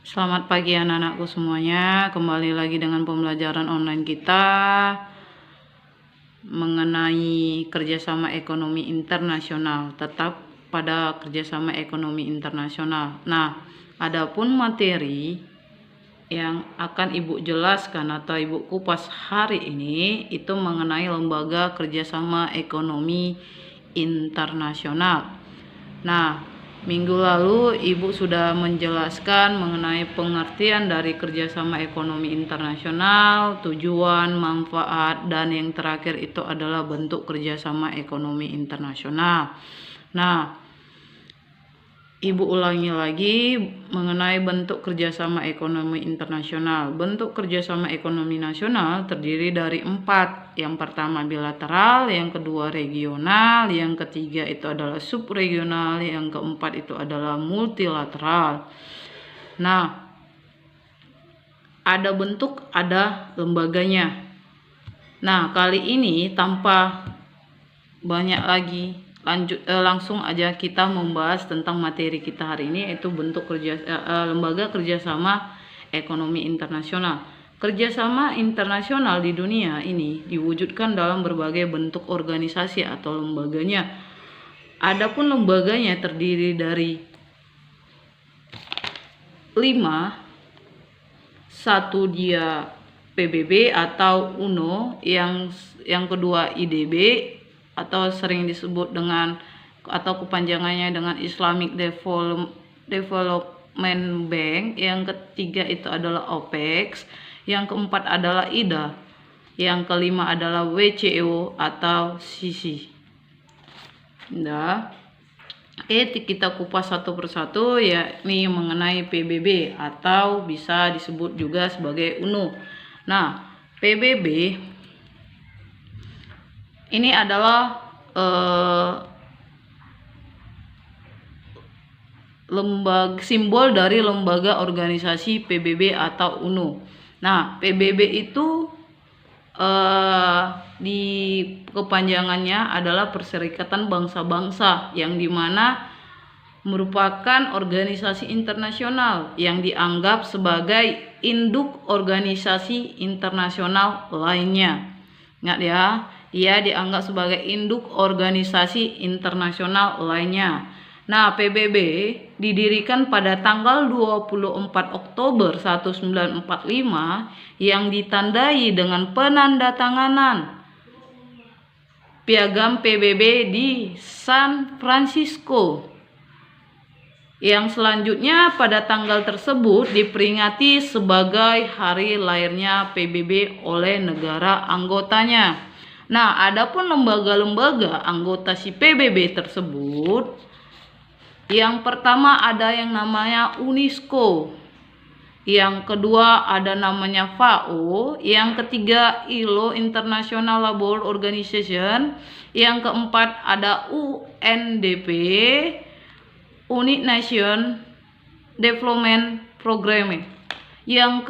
Selamat pagi anak-anakku semuanya. Kembali lagi dengan pembelajaran online kita mengenai kerjasama ekonomi internasional. Tetap pada kerjasama ekonomi internasional. Nah, adapun materi yang akan Ibu jelaskan atau Ibu kupas hari ini itu mengenai lembaga kerjasama ekonomi internasional. Nah, minggu lalu Ibu sudah menjelaskan mengenai pengertian dari kerjasama ekonomi internasional, tujuan, manfaat, dan yang terakhir itu adalah bentuk kerjasama ekonomi internasional. Nah, Ibu ulangi lagi mengenai bentuk kerjasama ekonomi internasional. Bentuk kerjasama ekonomi nasional terdiri dari 4. Yang pertama bilateral, yang kedua regional, yang ketiga itu adalah subregional, yang keempat itu adalah multilateral. Nah, ada bentuk, ada lembaganya. Nah, kali ini tanpa banyak lagi langsung aja kita membahas tentang materi kita hari ini, yaitu bentuk lembaga kerjasama ekonomi internasional. Kerjasama internasional di dunia ini diwujudkan dalam berbagai bentuk organisasi atau lembaganya. Adapun lembaganya terdiri dari 5. Satu dia PBB atau UNO, yang kedua IDB atau sering disebut dengan atau kepanjangannya dengan Islamic Development Bank, yang ketiga itu adalah OPEC, yang keempat adalah IDA, yang kelima adalah WCO atau CC. Nah, kita kupas satu persatu, yakni mengenai PBB atau bisa disebut juga sebagai UNO. Nah, PBB ini adalah simbol dari lembaga organisasi PBB atau UNO. Nah, PBB itu di kepanjangannya adalah Perserikatan Bangsa-Bangsa, yang dimana merupakan organisasi internasional yang dianggap sebagai induk organisasi internasional lainnya. Ingat ya, dia dianggap sebagai induk organisasi internasional lainnya. Nah, PBB didirikan pada tanggal 24 Oktober 1945 yang ditandai dengan penandatanganan Piagam PBB di San Francisco. Yang selanjutnya pada tanggal tersebut diperingati sebagai hari lahirnya PBB oleh negara anggotanya. Nah, adapun lembaga-lembaga anggota si PBB tersebut, yang pertama ada yang namanya UNESCO, yang kedua ada namanya FAO, yang ketiga ILO International Labour Organization, yang keempat ada UNDP, United Nations Development Program, yang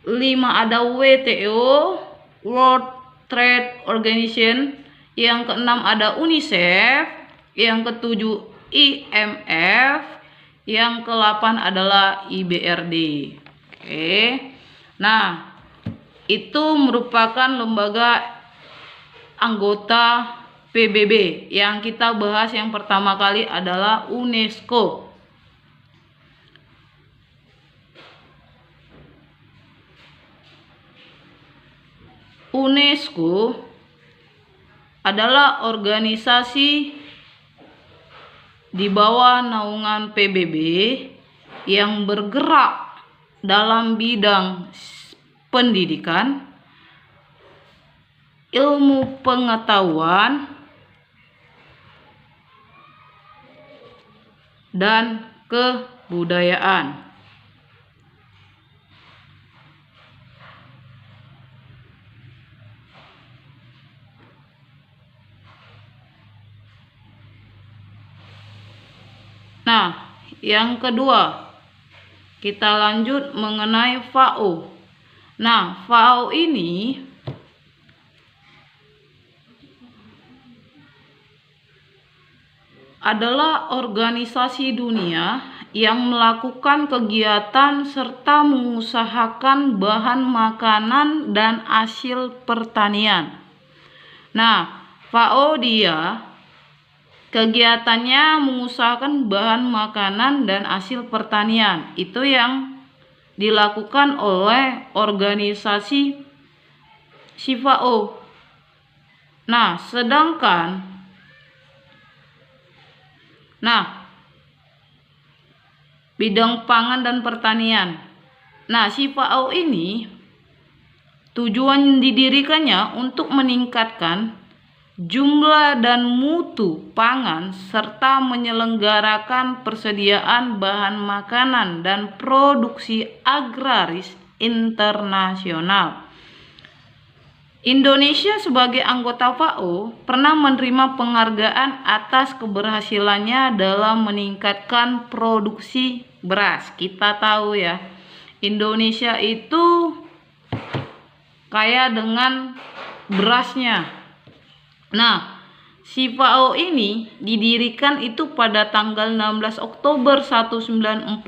kelima ada WTO, World Trade Organization, yang keenam ada UNICEF, yang ketujuh IMF, yang ke-8 adalah IBRD. Oke. Nah, itu merupakan lembaga anggota PBB. Yang kita bahas yang pertama kali adalah UNESCO. UNESCO adalah organisasi di bawah naungan PBB yang bergerak dalam bidang pendidikan, ilmu pengetahuan, dan kebudayaan. Nah, yang kedua, kita lanjut mengenai FAO. Nah, FAO ini adalah organisasi dunia yang melakukan kegiatan serta mengusahakan bahan makanan dan hasil pertanian. Nah, FAO dia kegiatannya mengusahakan bahan makanan dan hasil pertanian. Itu yang dilakukan oleh organisasi FAO. Nah, bidang pangan dan pertanian. Nah, FAO ini tujuan didirikannya untuk meningkatkan jumlah dan mutu pangan serta menyelenggarakan persediaan bahan makanan dan produksi agraris internasional. Indonesia sebagai anggota FAO pernah menerima penghargaan atas keberhasilannya dalam meningkatkan produksi beras. Kita tahu ya, Indonesia itu kaya dengan berasnya. Nah, FAO ini didirikan itu pada tanggal 16 Oktober 1945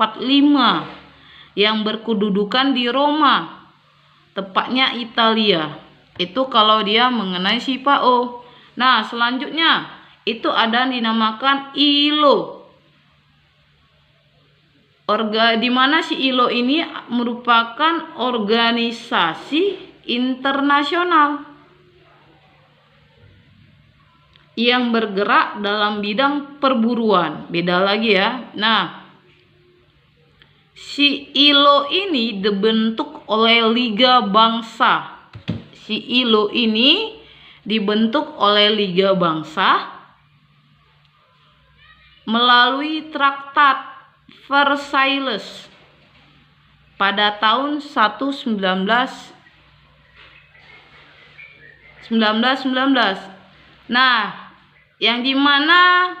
yang berkedudukan di Roma, tepatnya Italia. Itu kalau dia mengenai FAO. Nah, selanjutnya itu ada yang dinamakan ILO. Di mana ILO ini merupakan organisasi internasional yang bergerak dalam bidang perburuan. Beda lagi ya. Nah, ILO ini dibentuk oleh Liga Bangsa. ILO ini dibentuk oleh Liga Bangsa melalui Traktat Versailles pada tahun 1919. Nah, yang dimana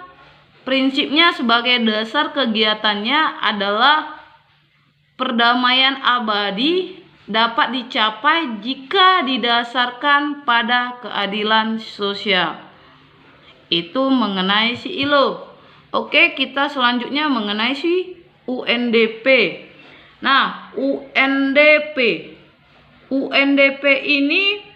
prinsipnya sebagai dasar kegiatannya adalah perdamaian abadi dapat dicapai jika didasarkan pada keadilan sosial. Itu mengenai ILO. Oke, kita selanjutnya mengenai UNDP. Nah, UNDP ini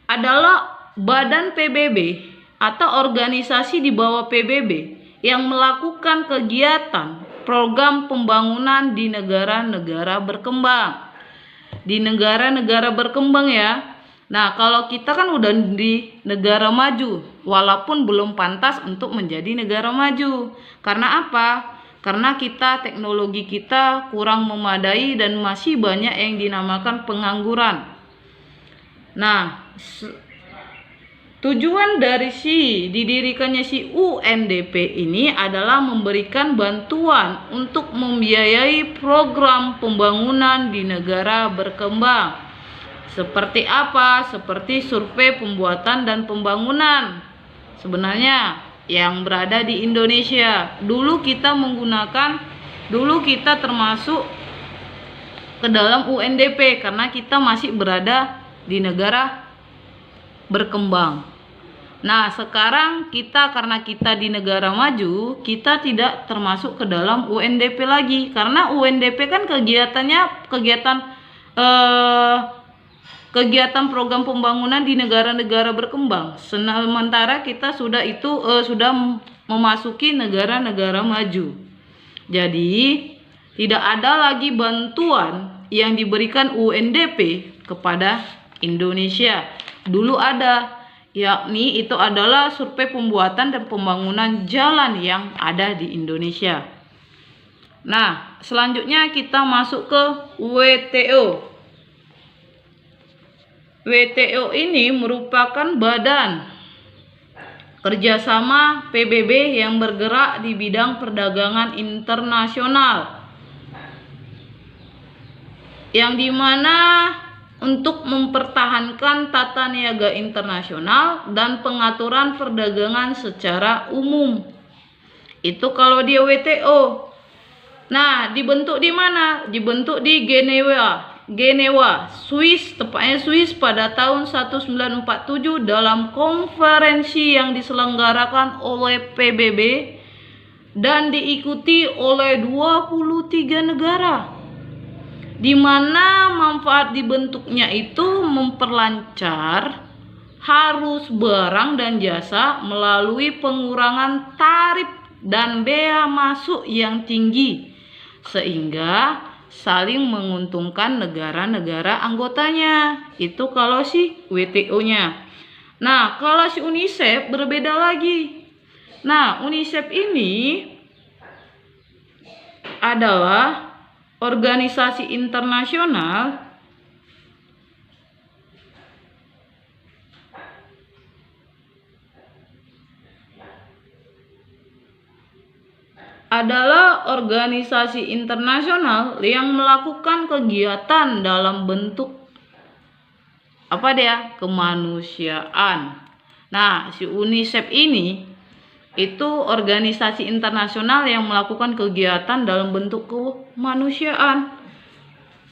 adalah badan PBB atau organisasi di bawah PBB yang melakukan kegiatan program pembangunan di negara-negara berkembang. Di negara-negara berkembang ya. Nah, kalau kita kan udah di negara maju, walaupun belum pantas untuk menjadi negara maju. Karena apa? Karena teknologi kita kurang memadai dan masih banyak yang dinamakan pengangguran. Nah, tujuan dari didirikannya UNDP ini adalah memberikan bantuan untuk membiayai program pembangunan di negara berkembang. Seperti apa? Seperti survei pembuatan dan pembangunan. Sebenarnya yang berada di Indonesia. Dulu kita termasuk ke dalam UNDP karena kita masih berada di negara berkembang. Nah, sekarang karena kita di negara maju, kita tidak termasuk ke dalam UNDP lagi karena UNDP kan kegiatan program pembangunan di negara-negara berkembang. Sementara kita sudah memasuki negara-negara maju. Jadi, tidak ada lagi bantuan yang diberikan UNDP kepada Indonesia. Dulu ada, yakni itu adalah survei pembuatan dan pembangunan jalan yang ada di Indonesia. Nah, selanjutnya kita masuk ke WTO. WTO ini merupakan badan kerjasama PBB yang bergerak di bidang perdagangan internasional, yang dimana untuk mempertahankan tata niaga internasional dan pengaturan perdagangan secara umum. Itu kalau di WTO. Nah, dibentuk di mana? Dibentuk di Jenewa, Genewa, Swiss, tepatnya Swiss pada tahun 1947 dalam konferensi yang diselenggarakan oleh PBB dan diikuti oleh 23 negara, di mana manfaat dibentuknya itu memperlancar arus barang dan jasa melalui pengurangan tarif dan bea masuk yang tinggi, sehingga saling menguntungkan negara-negara anggotanya. Itu kalau si WTO-nya. Nah, kalau si UNICEF berbeda lagi. Nah, UNICEF ini adalah organisasi internasional yang melakukan kegiatan dalam bentuk kemanusiaan. Nah, si UNICEF ini itu organisasi internasional yang melakukan kegiatan dalam bentuk kemanusiaan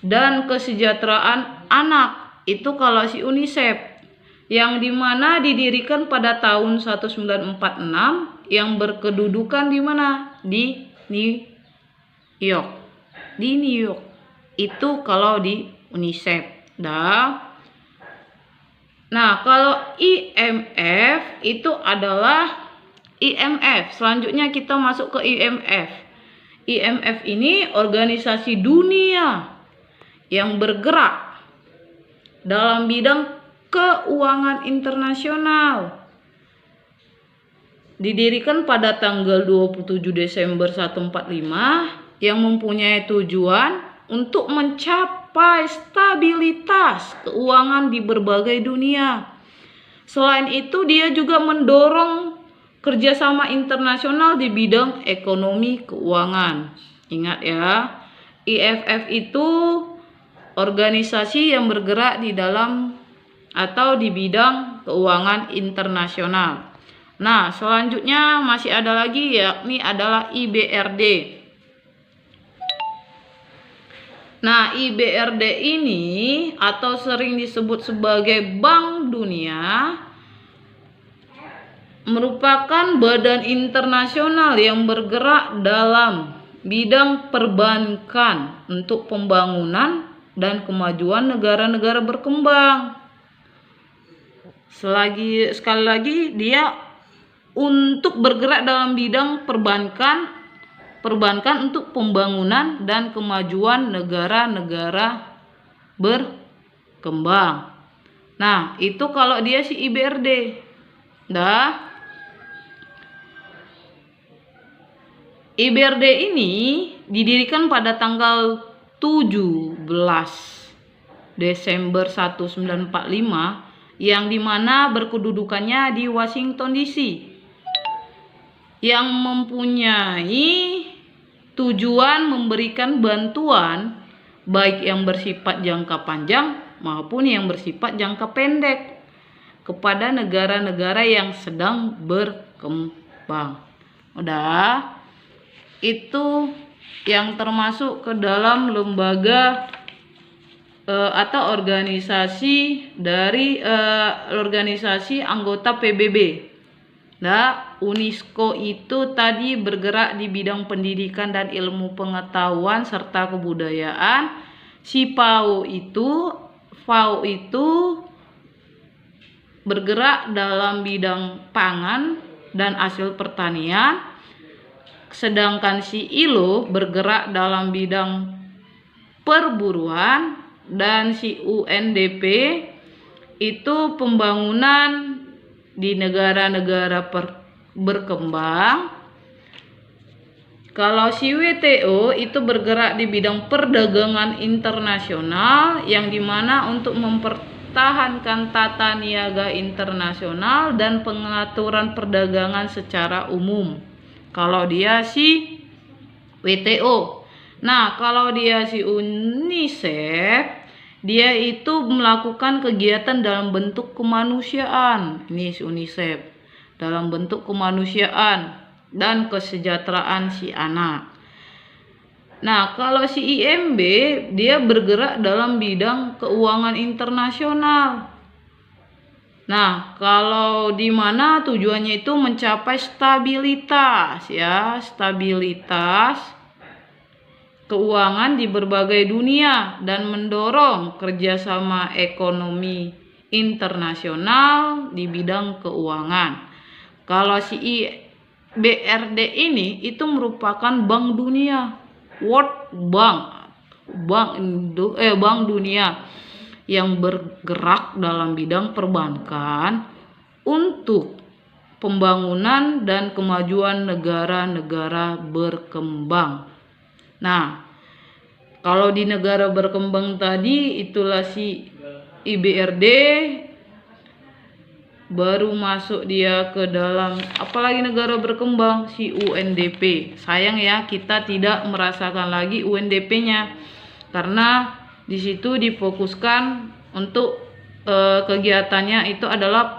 dan kesejahteraan anak. Itu kalau si UNICEF, yang dimana didirikan pada tahun 1946, yang berkedudukan di mana? Di New York. Di New York. Itu kalau di UNICEF. Nah, kalau IMF itu adalah IMF. Selanjutnya kita masuk ke IMF. IMF ini organisasi dunia yang bergerak dalam bidang keuangan internasional. Didirikan pada tanggal 27 Desember 1945 yang mempunyai tujuan untuk mencapai stabilitas keuangan di berbagai dunia. Selain itu, dia juga mendorong kerjasama internasional di bidang ekonomi keuangan. Ingat ya, IMF itu organisasi yang bergerak di dalam atau di bidang keuangan internasional. Nah, selanjutnya masih ada lagi, yakni adalah IBRD. Nah, IBRD ini atau sering disebut sebagai Bank Dunia merupakan badan internasional yang bergerak dalam bidang perbankan untuk pembangunan dan kemajuan negara-negara berkembang. Sekali lagi, dia untuk bergerak dalam bidang perbankan untuk pembangunan dan kemajuan negara-negara berkembang. Nah, itu kalau dia si IBRD. IBRD ini didirikan pada tanggal 17 Desember 1945 yang dimana berkedudukannya di Washington DC, yang mempunyai tujuan memberikan bantuan baik yang bersifat jangka panjang maupun yang bersifat jangka pendek kepada negara-negara yang sedang berkembang. Itu yang termasuk ke dalam lembaga atau organisasi dari organisasi anggota PBB. UNESCO itu tadi bergerak di bidang pendidikan dan ilmu pengetahuan serta kebudayaan. FAO itu bergerak dalam bidang pangan dan hasil pertanian. Sedangkan si ILO bergerak dalam bidang perburuan, dan si UNDP itu pembangunan di negara-negara berkembang. Kalau si WTO itu bergerak di bidang perdagangan internasional, yang dimana untuk mempertahankan tata niaga internasional dan pengaturan perdagangan secara umum. Kalau dia si WTO. Nah, kalau dia si UNICEF, dia itu melakukan kegiatan dalam bentuk kemanusiaan. Ini si UNICEF, dalam bentuk kemanusiaan dan kesejahteraan si anak. Nah, kalau si IMB dia bergerak dalam bidang keuangan internasional. Nah, kalau di mana tujuannya itu mencapai stabilitas ya, stabilitas keuangan di berbagai dunia dan mendorong kerjasama ekonomi internasional di bidang keuangan. Kalau si BRD ini itu merupakan Bank Dunia, World Bank, Bank Dunia yang bergerak dalam bidang perbankan untuk pembangunan dan kemajuan negara-negara berkembang. Nah, kalau di negara berkembang tadi itulah si IBRD, baru masuk dia ke dalam apalagi negara berkembang si UNDP. Sayang ya kita tidak merasakan lagi UNDP-nya karena di situ difokuskan untuk kegiatannya itu adalah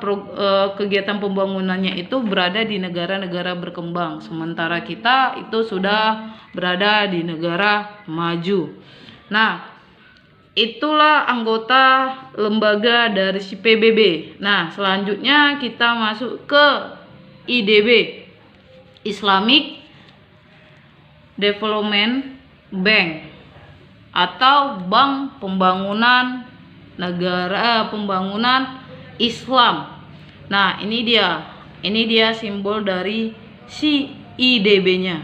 kegiatan pembangunannya itu berada di negara-negara berkembang, sementara kita itu sudah berada di negara maju. Nah, itulah anggota lembaga dari si PBB. Nah, selanjutnya kita masuk ke IDB, Islamic Development Bank, atau Bank Pembangunan Negara Pembangunan Islam. Nah, ini dia simbol dari si IDB-nya.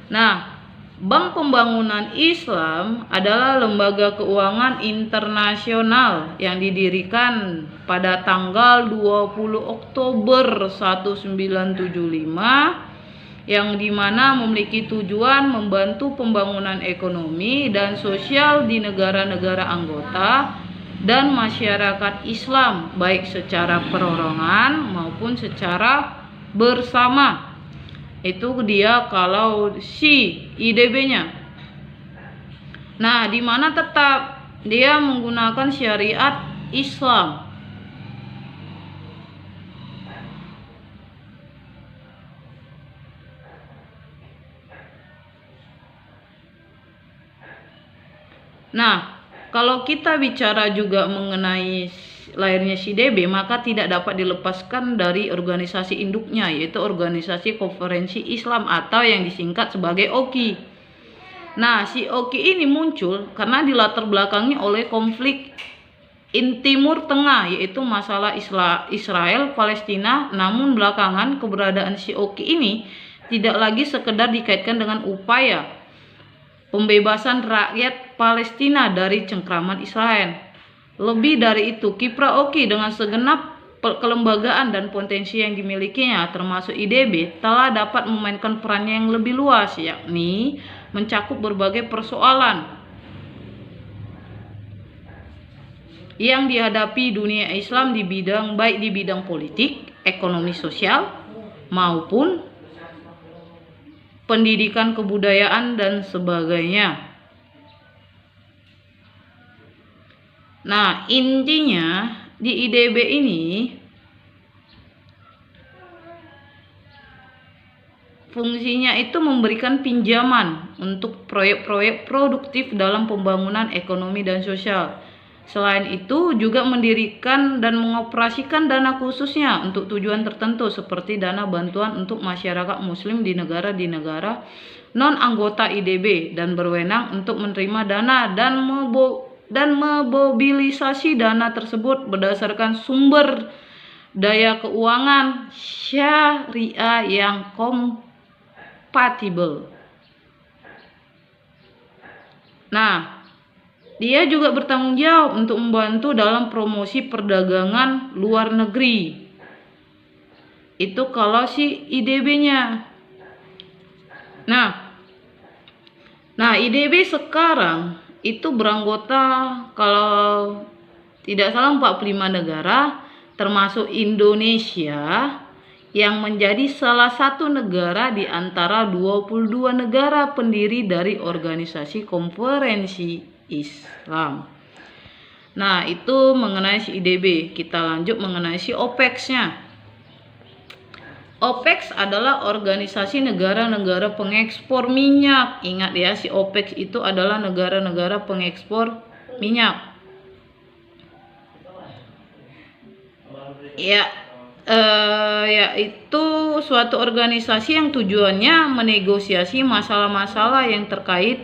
Nah, Bank Pembangunan Islam adalah lembaga keuangan internasional yang didirikan pada tanggal 20 Oktober 1975 yang dimana memiliki tujuan membantu pembangunan ekonomi dan sosial di negara-negara anggota dan masyarakat Islam baik secara perorangan maupun secara bersama. Itu dia kalau si IDB-nya. Nah, di mana tetap dia menggunakan syariat Islam. Nah, kalau kita bicara juga mengenai lahirnya si IDB, maka tidak dapat dilepaskan dari organisasi induknya, yaitu Organisasi Konferensi Islam atau yang disingkat sebagai OKI. Nah, si OKI ini muncul karena dilatar belakangi oleh konflik Timur Tengah, yaitu masalah Israel Palestina. Namun belakangan keberadaan si OKI ini tidak lagi sekedar dikaitkan dengan upaya pembebasan rakyat Palestina dari cengkraman Israel. Lebih dari itu, kiprah OKI dengan segenap kelembagaan dan potensi yang dimilikinya termasuk IDB telah dapat memainkan perannya yang lebih luas, yakni mencakup berbagai persoalan yang dihadapi dunia Islam baik di bidang politik, ekonomi sosial maupun pendidikan, kebudayaan dan sebagainya. Nah, intinya di IDB ini fungsinya itu memberikan pinjaman untuk proyek-proyek produktif dalam pembangunan ekonomi dan sosial. Selain itu juga mendirikan dan mengoperasikan dana khususnya untuk tujuan tertentu seperti dana bantuan untuk masyarakat muslim di negara non anggota IDB dan berwenang untuk menerima dana dan memobilisasi dana tersebut berdasarkan sumber daya keuangan syariah yang kompatibel. Nah, dia juga bertanggung jawab untuk membantu dalam promosi perdagangan luar negeri. Itu kalau si IDB-nya. Nah, IDB sekarang itu beranggota kalau tidak salah 45 negara termasuk Indonesia yang menjadi salah satu negara di antara 22 negara pendiri dari Organisasi Konferensi Islam. Nah, itu mengenai si IDB. Kita lanjut mengenai si OPEX-nya. OPEC adalah organisasi negara-negara pengekspor minyak. Ingat ya, si OPEC itu adalah negara-negara pengekspor minyak. Ya, yaitu suatu organisasi yang tujuannya menegosiasi masalah-masalah yang terkait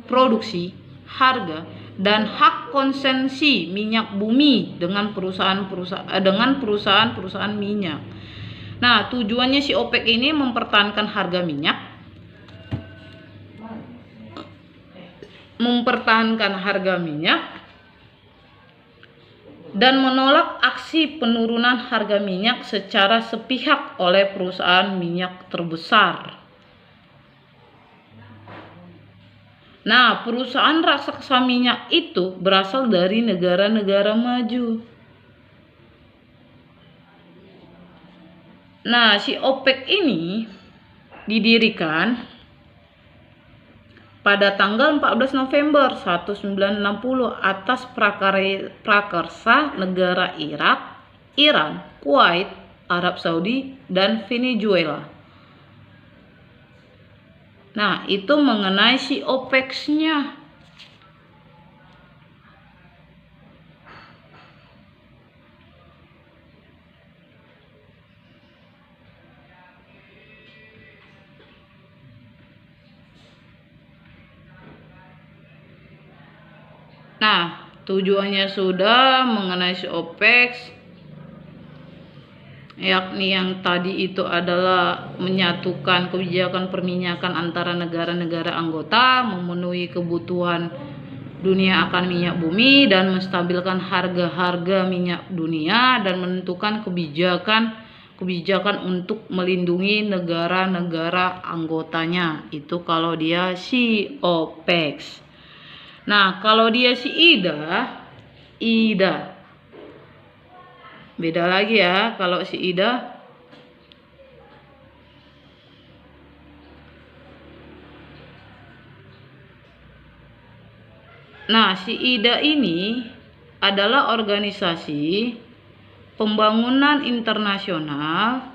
produksi, harga, dan hak konsesi minyak bumi dengan perusahaan-perusahaan minyak. Nah, tujuannya si OPEC ini mempertahankan harga minyak, dan menolak aksi penurunan harga minyak secara sepihak oleh perusahaan minyak terbesar. Nah, perusahaan raksasa minyak itu berasal dari negara-negara maju. Nah, si OPEC ini didirikan pada tanggal 14 November 1960 atas prakarsa negara Irak, Iran, Kuwait, Arab Saudi, dan Venezuela. Nah, itu mengenai si OPEC-nya. Nah, tujuannya sudah mengenai si OPEC, yakni yang tadi itu adalah menyatukan kebijakan perminyakan antara negara-negara anggota, memenuhi kebutuhan dunia akan minyak bumi, dan menstabilkan harga-harga minyak dunia, dan menentukan kebijakan untuk melindungi negara-negara anggotanya. Itu kalau dia si OPEC. Nah, kalau dia si IDA beda lagi ya. Kalau si IDA, nah, si IDA ini adalah organisasi pembangunan internasional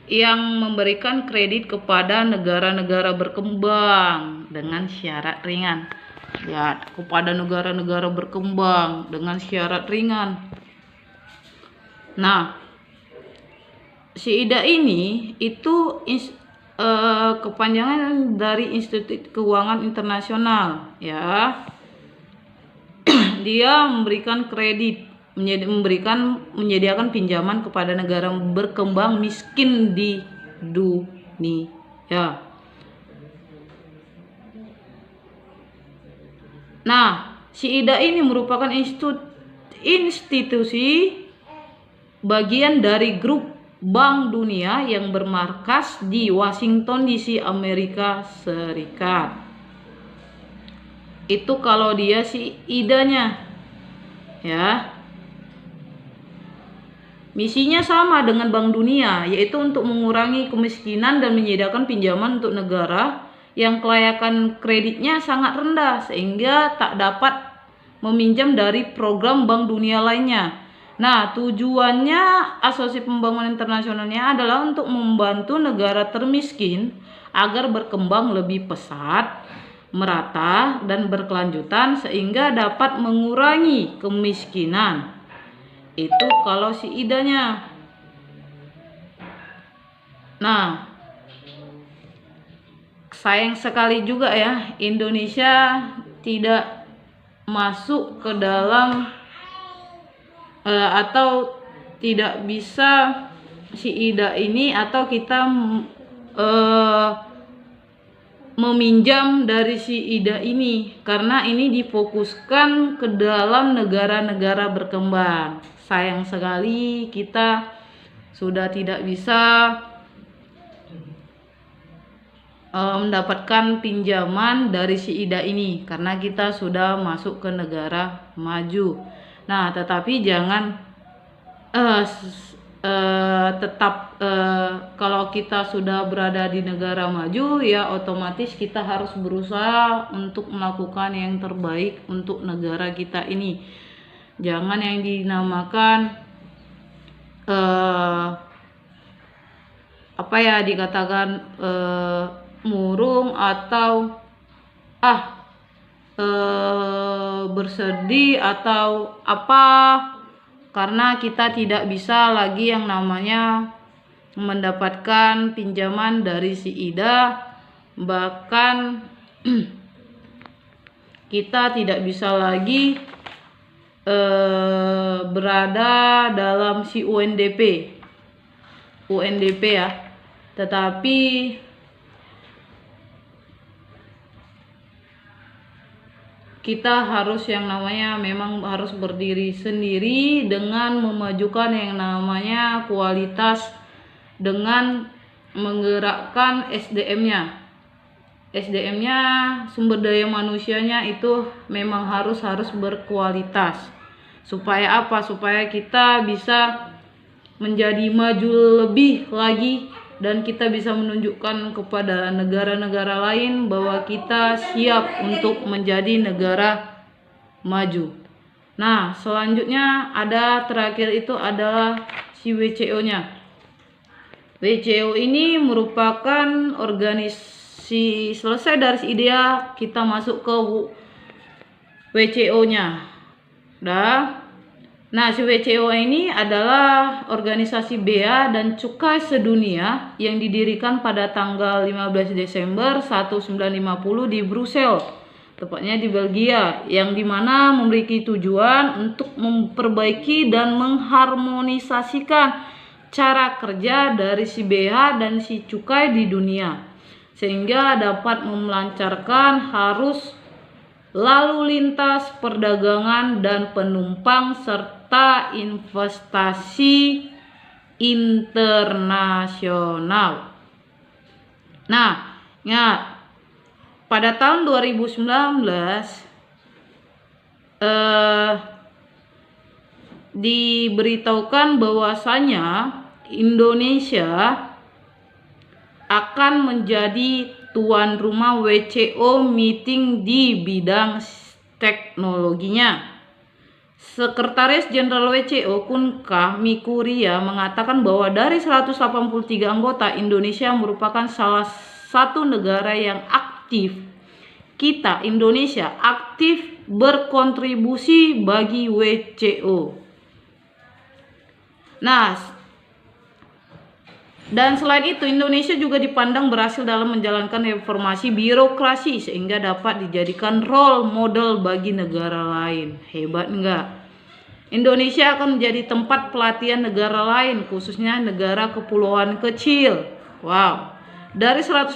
yang memberikan kredit kepada negara-negara berkembang dengan syarat ringan. Ya, kepada negara-negara berkembang dengan syarat ringan. Nah, si IDA ini itu kepanjangan dari Institut Keuangan Internasional, ya. Dia memberikan kredit, menyediakan pinjaman kepada negara berkembang miskin di dunia. Nah, si IDA ini merupakan institusi bagian dari grup Bank Dunia yang bermarkas di Washington DC, Amerika Serikat. Itu kalau dia si IDA-nya, ya. Misinya sama dengan Bank Dunia, yaitu untuk mengurangi kemiskinan dan menyediakan pinjaman untuk negara yang kelayakan kreditnya sangat rendah sehingga tak dapat meminjam dari program Bank Dunia lainnya. Nah, tujuannya Asosiasi Pembangunan Internasionalnya adalah untuk membantu negara termiskin agar berkembang lebih pesat, merata, dan berkelanjutan sehingga dapat mengurangi kemiskinan. Itu kalau si IDA-nya. Nah, sayang sekali juga ya, Indonesia tidak masuk ke dalam atau tidak bisa si IDA ini, atau kita meminjam dari si IDA ini karena ini difokuskan ke dalam negara-negara berkembang. Sayang sekali kita sudah tidak bisa mendapatkan pinjaman dari si IDA ini karena kita sudah masuk ke negara maju. Nah, tetapi jangan kalau kita sudah berada di negara maju, ya otomatis kita harus berusaha untuk melakukan yang terbaik untuk negara kita ini. Jangan yang dinamakan apa ya dikatakan murung atau bersedih atau apa, karena kita tidak bisa lagi yang namanya mendapatkan pinjaman dari si Ida, bahkan kita tidak bisa lagi berada dalam si UNDP ya, tetapi kita harus yang namanya memang harus berdiri sendiri dengan memajukan yang namanya kualitas dengan menggerakkan SDM-nya, sumber daya manusianya itu memang harus berkualitas. Supaya apa? Supaya kita bisa menjadi maju lebih lagi dan kita bisa menunjukkan kepada negara-negara lain bahwa kita siap untuk menjadi negara maju. Nah, selanjutnya ada terakhir itu adalah si WCO-nya. WCO ini merupakan organisasi, selesai dari IDEA kita masuk ke WCO-nya. Nah, si WCO ini adalah organisasi bea dan cukai sedunia yang didirikan pada tanggal 15 Desember 1950 di Brussels, tepatnya di Belgia, yang dimana memiliki tujuan untuk memperbaiki dan mengharmonisasikan cara kerja dari si bea dan si cukai di dunia, sehingga dapat melancarkan arus lalu lintas perdagangan dan penumpang serta investasi internasional. Nah, pada tahun 2019 diberitahukan bahwasanya Indonesia akan menjadi tuan rumah WCO meeting di bidang teknologinya. Sekretaris Jenderal WCO Kunka Mikuria mengatakan bahwa dari 183 anggota, Indonesia merupakan salah satu negara yang aktif. Kita, Indonesia, aktif berkontribusi bagi WCO. Nah, dan selain itu, Indonesia juga dipandang berhasil dalam menjalankan reformasi birokrasi sehingga dapat dijadikan role model bagi negara lain. Hebat enggak? Indonesia akan menjadi tempat pelatihan negara lain, khususnya negara kepulauan kecil. Wow. Dari 183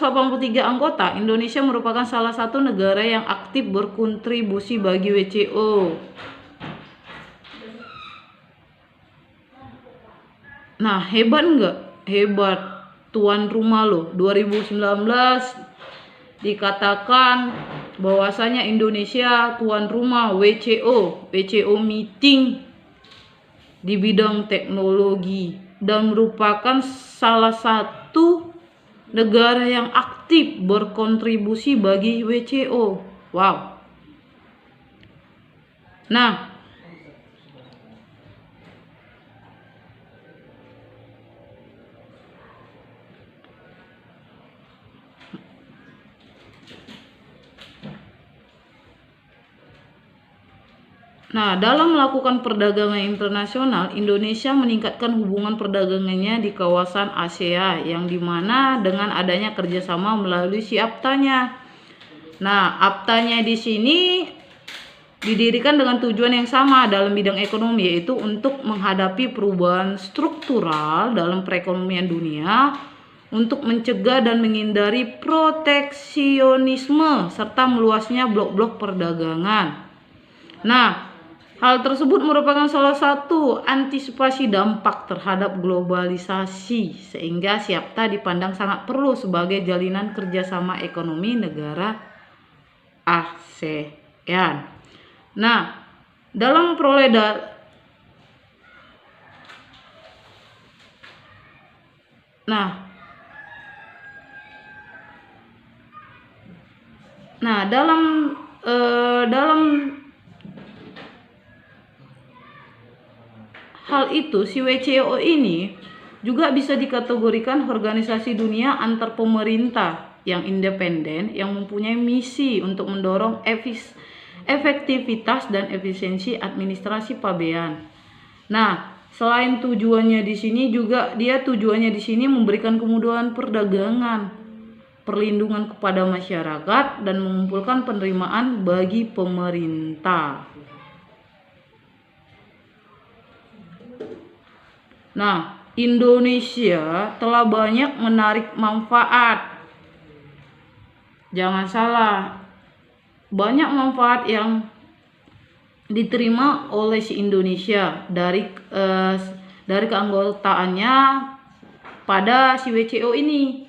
anggota, Indonesia merupakan salah satu negara yang aktif berkontribusi bagi WCO. Nah, hebat enggak? Hebat, tuan rumah loh. 2019 dikatakan bahwasanya Indonesia tuan rumah WCO meeting di bidang teknologi dan merupakan salah satu negara yang aktif berkontribusi bagi WCO. Wow. Nah, dalam melakukan perdagangan internasional, Indonesia meningkatkan hubungan perdagangannya di kawasan ASEAN, yang dimana dengan adanya kerjasama melalui si APTA-nya. Nah, APTA-nya di sini didirikan dengan tujuan yang sama dalam bidang ekonomi, yaitu untuk menghadapi perubahan struktural dalam perekonomian dunia, untuk mencegah dan menghindari proteksionisme serta meluasnya blok-blok perdagangan. Nah, hal tersebut merupakan salah satu antisipasi dampak terhadap globalisasi, sehingga SIAPTA dipandang sangat perlu sebagai jalinan kerjasama ekonomi negara ASEAN. Nah, dalam dalam hal itu, si WCO ini juga bisa dikategorikan organisasi dunia antar pemerintah yang independen yang mempunyai misi untuk mendorong efektivitas dan efisiensi administrasi pabean. Nah, selain tujuannya di sini juga tujuannya di sini memberikan kemudahan perdagangan, perlindungan kepada masyarakat, dan mengumpulkan penerimaan bagi pemerintah. Nah, Indonesia telah banyak menarik manfaat. Jangan salah, banyak manfaat yang diterima oleh si Indonesia dari keanggotaannya pada si WCO ini.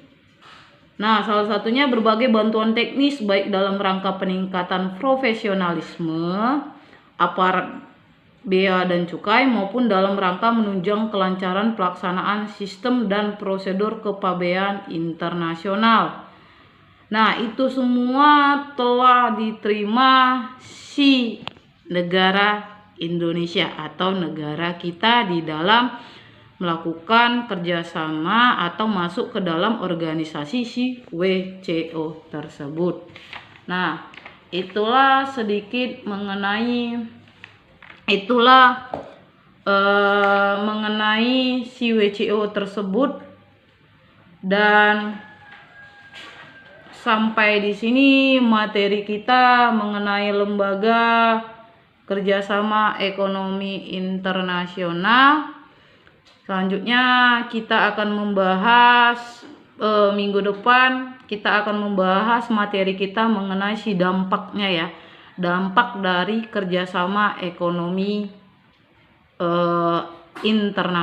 Nah, salah satunya berbagai bantuan teknis baik dalam rangka peningkatan profesionalisme aparat bea dan cukai maupun dalam rangka menunjang kelancaran pelaksanaan sistem dan prosedur kepabean internasional. Nah, itu semua telah diterima si negara Indonesia atau negara kita di dalam melakukan kerjasama atau masuk ke dalam organisasi si WCO tersebut. Nah, itulah sedikit mengenai si WCO tersebut, dan sampai di sini materi kita mengenai lembaga kerjasama ekonomi internasional. Selanjutnya kita akan membahas minggu depan kita akan membahas materi kita mengenai si dampaknya ya, dampak dari kerjasama ekonomi internasional.